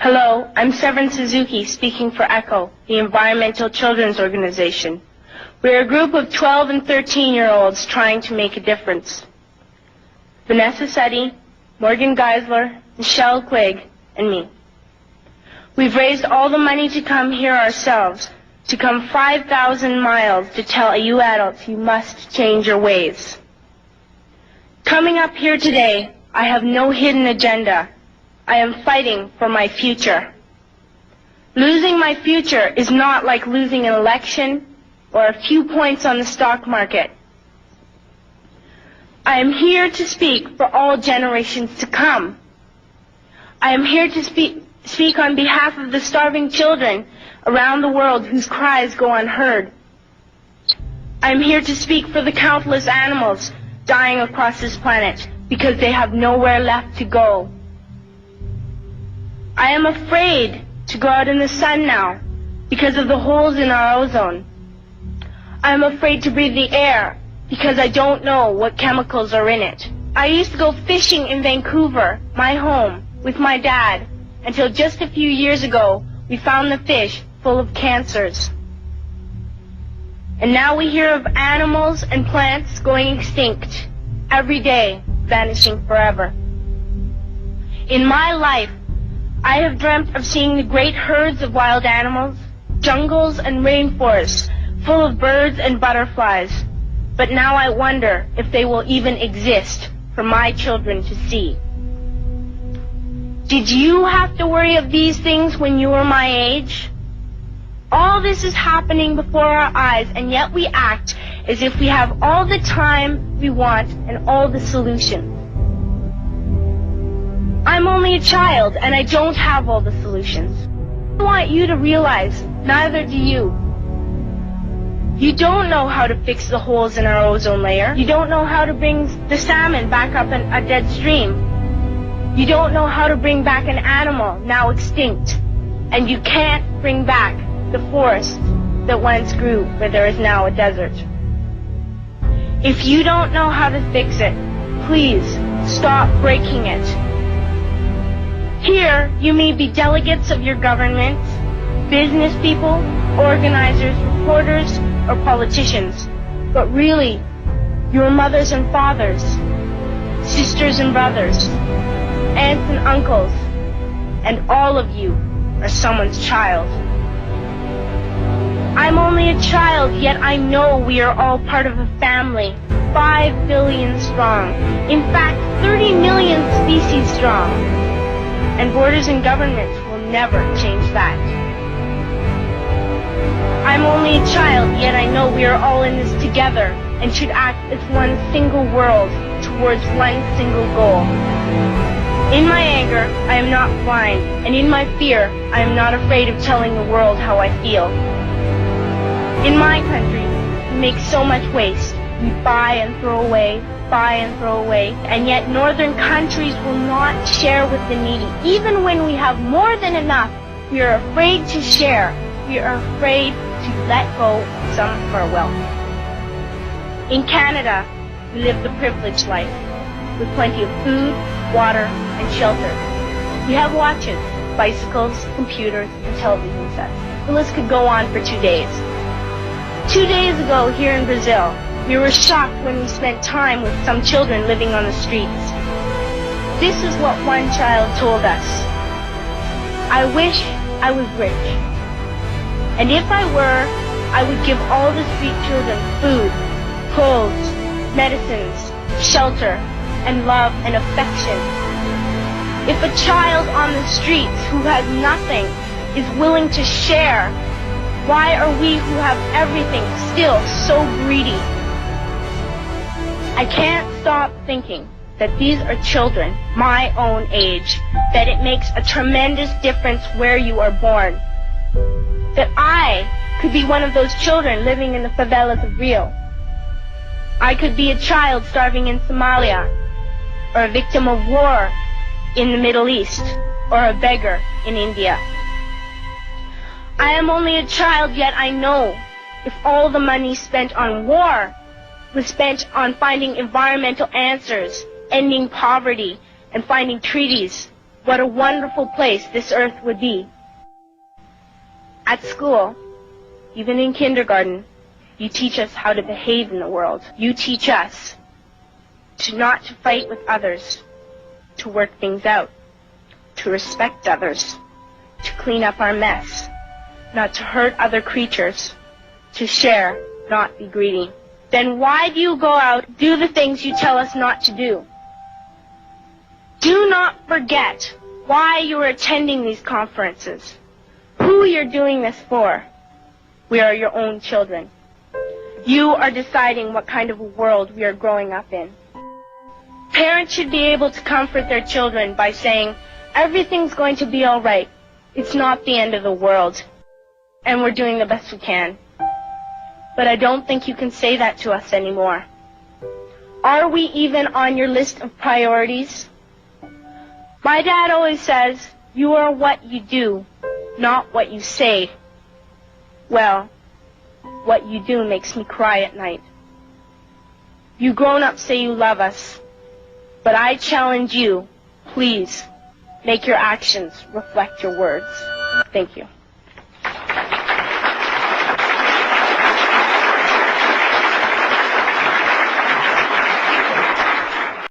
Hello, I'm Severin Suzuki speaking for ECHO, the Environmental Children's Organization. We're a group of 12 and 13-year-olds trying to make a difference. Vanessa Seti, Morgan Geisler, Michelle Quigg, and me. We've raised all the money to come here ourselves, to come 5,000 miles to tell you adults you must change your ways. Coming up here today, I have no hidden agenda. I am fighting for my future. Losing my future is not like losing an election or a few points on the stock market. I am here to speak for all generations to come. I am here to speak on behalf of the starving children around the world whose cries go unheard. I am here to speak for the countless animals dying across this planet because they have nowhere left to go. I am afraid to go out in the sun now because of the holes in our ozone. I am afraid to breathe the air because I don't know what chemicals are in it. I used to go fishing in Vancouver, my home, with my dad, until just a few years ago we found the fish full of cancers. And now we hear of animals and plants going extinct, every day vanishing forever. In my life, I have dreamt of seeing the great herds of wild animals, jungles and rainforests full of birds and butterflies. But now I wonder if they will even exist for my children to see. Did you have to worry of these things when you were my age? All this is happening before our eyes, and yet we act as if we have all the time we want and all the solutions. I'm only a child, and I don't have all the solutions. I want you to realize, neither do you. You don't know how to fix the holes in our ozone layer. You don't know how to bring the salmon back up in a dead stream. You don't know how to bring back an animal now extinct. And you can't bring back the forest that once grew where there is now a desert. If you don't know how to fix it, please stop breaking it. Here, you may be delegates of your governments, business people, organizers, reporters, or politicians, but really, your mothers and fathers, sisters and brothers, aunts and uncles, and all of you are someone's child. I'm only a child, yet I know we are all part of a family, 5 billion strong, in fact 30 million species strong, and borders and governments will never change that. I'm only a child, yet I know we are all in this together and should act as one single world towards one single goal. In my anger, I am not blind, and in my fear, I am not afraid of telling the world how I feel. In my country, we make so much waste. We buy and throw away, and yet northern countries will not share with the needy. Even when we have more than enough, we are afraid to share. We are afraid to let go of some of our wealth. In Canada, we live the privileged life, with plenty of food, water, and shelter. We have watches, bicycles, computers, and television sets. The list could go on for 2 days. 2 days ago, here in Brazil, we were shocked when we spent time with some children living on the streets. This is what one child told us. I wish I was rich. And if I were, I would give all the street children food, clothes, medicines, shelter, and love and affection. If a child on the streets who has nothing is willing to share, why are we who have everything still so greedy? I can't stop thinking that these are children my own age, that it makes a tremendous difference where you are born. That I could be one of those children living in the favelas of Rio. I could be a child starving in Somalia, or a victim of war in the Middle East, or a beggar in India. I am only a child, yet I know if all the money spent on war was spent on finding environmental answers, ending poverty, and finding treaties, what a wonderful place this earth would be. At school, even in kindergarten, you teach us how to behave in the world. You teach us not to fight with others, to work things out, to respect others, to clean up our mess, not to hurt other creatures, to share, not be greedy. Then why do you go out, do the things you tell us not to do? Do not forget why you are attending these conferences, who you're doing this for. We are your own children. You are deciding what kind of a world we are growing up in. Parents should be able to comfort their children by saying, everything's going to be all right. It's not the end of the world. And we're doing the best we can. But I don't think you can say that to us anymore. Are we even on your list of priorities? My dad always says, you are what you do, not what you say. Well, what you do makes me cry at night. You grown-ups say you love us, but I challenge you, please, make your actions reflect your words. Thank you.